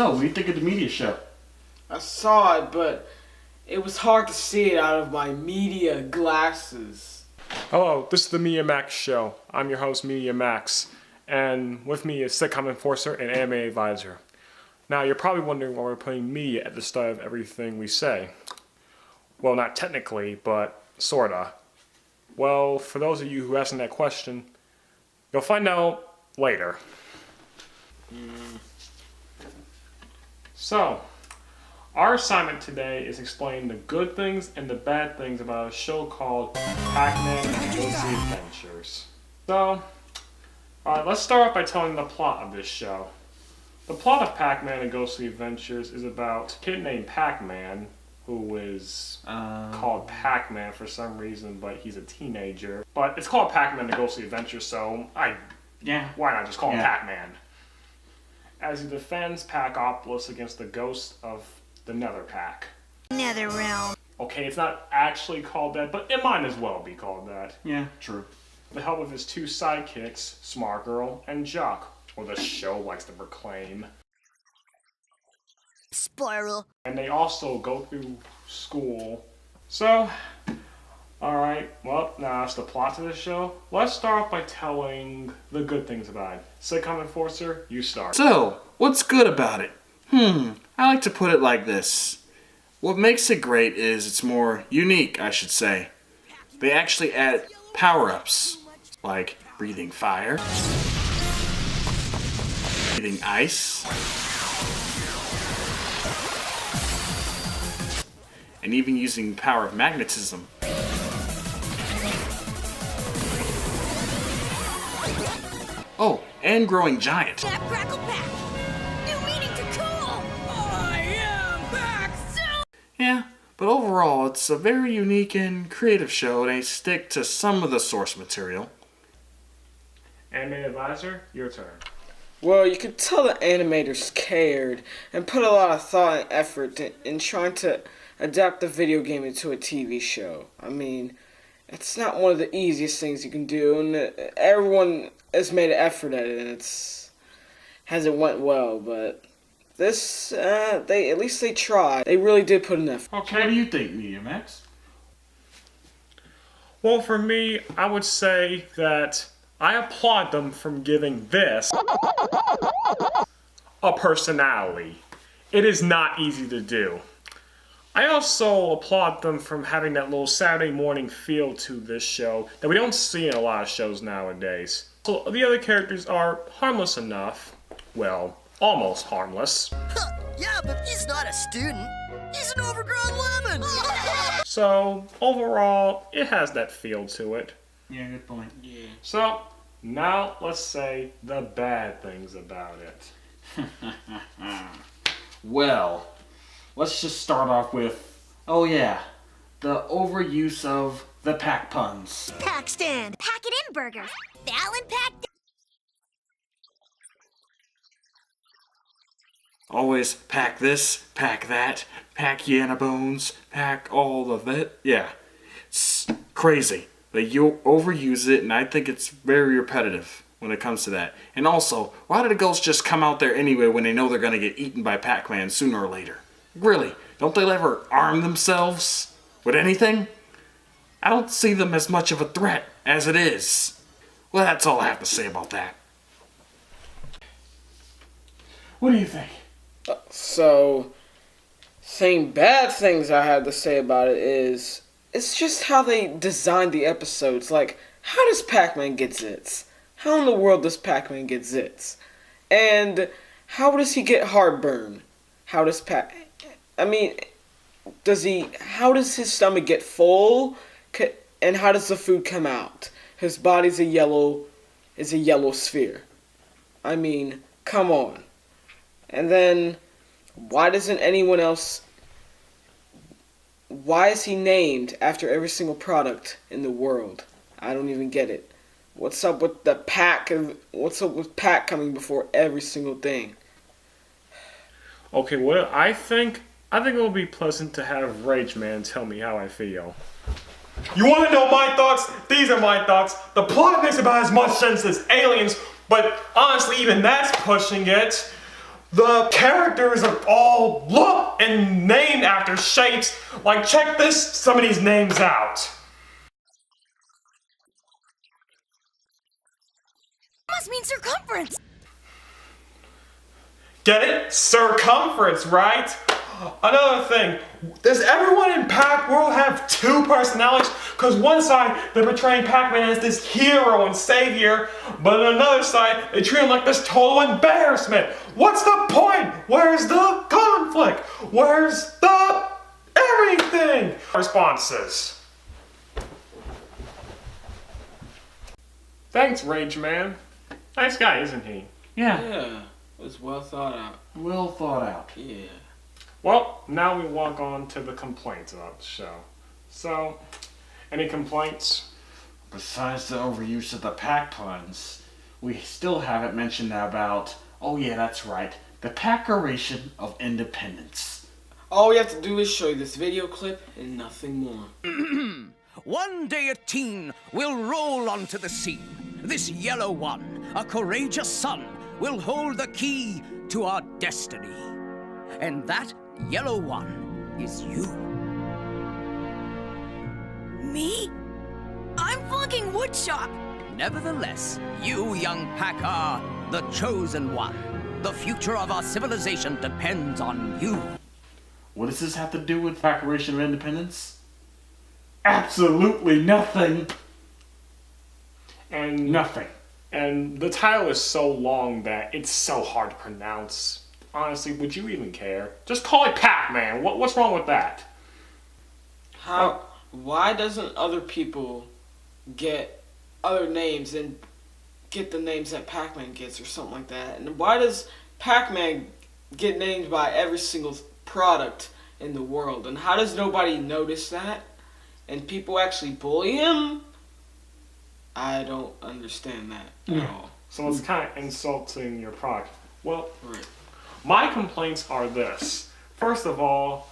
So, what do you think of the media show? I saw it, but it was hard to see it out of my media glasses. Hello, this is the Media Max Show. I'm your host, Media Max, and with me is Sitcom Enforcer and Anime Advisor. Now, you're probably wondering why we're putting media at the start of everything we say. Well, not technically, but sorta. Well, for those of you who asking that question, you'll find out later. So, our assignment today is explaining the good things and the bad things about a show called Pac-Man and Ghostly Adventures. So, let's start off by telling the plot of this show. The plot of Pac-Man and Ghostly Adventures is about a kid named Pac-Man, who is called Pac-Man for some reason, but he's a teenager. But it's called Pac-Man and Ghostly Adventures, so why not just call him Pac-Man? As he defends Pacopolis against the ghost of the Nether Pack. Nether Realm. Okay, it's not actually called that, but it might as well be called that. Yeah, true. With the help of his two sidekicks, Smart Girl and Jock, or the show likes to proclaim. Spiral. And they also go through school. So, alright, well, now that's the plot to the show. Let's start off by telling the good things about it. Sitcom Enforcer, you start. So, what's good about it? I like to put it like this. What makes it great is it's more unique, I should say. They actually add power-ups, like breathing fire, breathing ice, and even using the power of magnetism. Oh, and growing giant. Snap, crackle, pack. New meaning to cool. I am back soon. Yeah, but overall, it's a very unique and creative show. They stick to some of the source material. Anime Advisor, your turn. Well, you could tell the animators cared and put a lot of thought and effort in trying to adapt the video game into a TV show. I mean, it's not one of the easiest things you can do, and everyone has made an effort at it, and hasn't went well, but this, at least they tried. They really did put an effort. Okay, what do you think, Media Max? Well, for me, I would say that I applaud them from giving this a personality. It is not easy to do. I also applaud them from having that little Saturday morning feel to this show that we don't see in a lot of shows nowadays. So the other characters are harmless enough. Well, almost harmless. Yeah, but he's not a student. He's an overgrown lemon. So overall, it has that feel to it. Yeah, good point. Yeah. So now let's say the bad things about it. Well, let's just start off with, the overuse of the pack puns. Pack stand. Pack it in burger. Fallon pack. Always pack this, pack that, pack Yana Bones, pack all of it. Yeah, it's crazy. You overuse it, and I think it's very repetitive when it comes to that. And also, why do the ghosts just come out there anyway when they know they're going to get eaten by Pac-Man sooner or later? Really, don't they ever arm themselves with anything? I don't see them as much of a threat as it is. Well, that's all I have to say about that. What do you think? So, bad things I have to say about it is, it's just how they designed the episodes. Like, how does Pac-Man get zits? How in the world does Pac-Man get zits? And how does he get heartburn? How does how does his stomach get full? And how does the food come out? His body's a yellow sphere. I mean, come on. And then, why is he named after every single product in the world? I don't even get it. What's up with the pack? What's up with Pac coming before every single thing? Okay, well, I think it will be pleasant to have Rage Man tell me how I feel. You want to know my thoughts? These are my thoughts. The plot makes about as much sense as Aliens, but honestly, even that's pushing it. The characters are all look and named after shapes. Like, check some of these names out. Must mean circumference. Get it? Circumference, right? Another thing, does everyone in Pac World have two personalities? Because one side, they're portraying Pac-Man as this hero and savior, but on another side, they treat him like this total embarrassment. What's the point? Where's the conflict? Where's the everything? Responses. Thanks, Rage Man. Nice guy, isn't he? Yeah, Yeah, it was well thought out. well thought out. Yeah. Well, now we walk on to the complaints about the show. So, any complaints? Besides the overuse of the pack puns, we still haven't mentioned about, oh yeah, that's right, the Packeration of Independence. All we have to do is show you this video clip and nothing more. One day a teen will roll onto the scene. This yellow one, a courageous son, will hold the key to our destiny. And that yellow one is you. Me? I'm flunking woodshop. Nevertheless, you, young Pack, are the chosen one. The future of our civilization depends on you. What does this have to do with Packeration of Independence? Absolutely nothing. And Nothing. And the title is so long that it's so hard to pronounce. Honestly, would you even care? Just call it Pac-Man. What's wrong with that? How? Why doesn't other people get other names and get the names that Pac-Man gets or something like that? And why does Pac-Man get named by every single product in the world? And how does nobody notice that? And people actually bully him? I don't understand that at all. So it's kind of insulting your product. Well, Right. my complaints are this. First of all,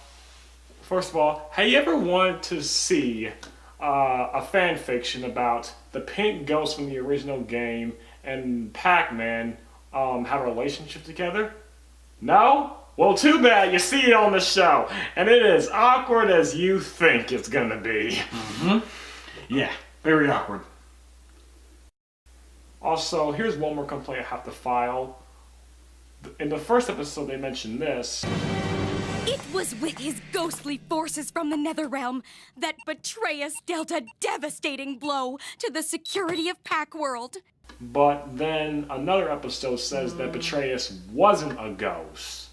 have you ever wanted to see a fan fiction about the pink ghost from the original game and Pac-Man have a relationship together? No? Well, too bad. You see it on the show, and it is awkward as you think it's gonna be. Yeah, very awkward. Also, here's one more complaint I have to file. In the first episode, they mentioned this. It was with his ghostly forces from the Netherrealm that Betrayus dealt a devastating blow to the security of Pac World. But then another episode says that Betrayus wasn't a ghost.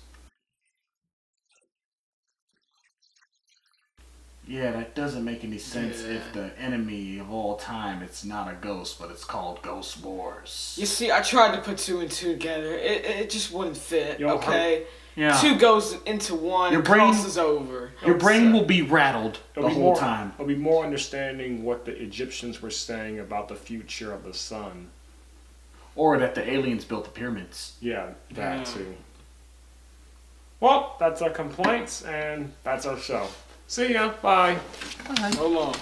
Yeah, that doesn't make any sense Yeah. if the enemy of all time, it's not a ghost, but it's called Ghost Wars. You see, I tried to put two and two together. It just wouldn't fit, Yo, okay? Yeah. Two goes into one, Your brain- crosses over. Your brain will be rattled the It'll be whole more, time. It'll be more understanding what the Egyptians were saying about the future of the sun. Or that the aliens built the pyramids. Yeah, that Yeah. too. Well, that's our complaints, and that's our show. See ya. Bye. Hold on.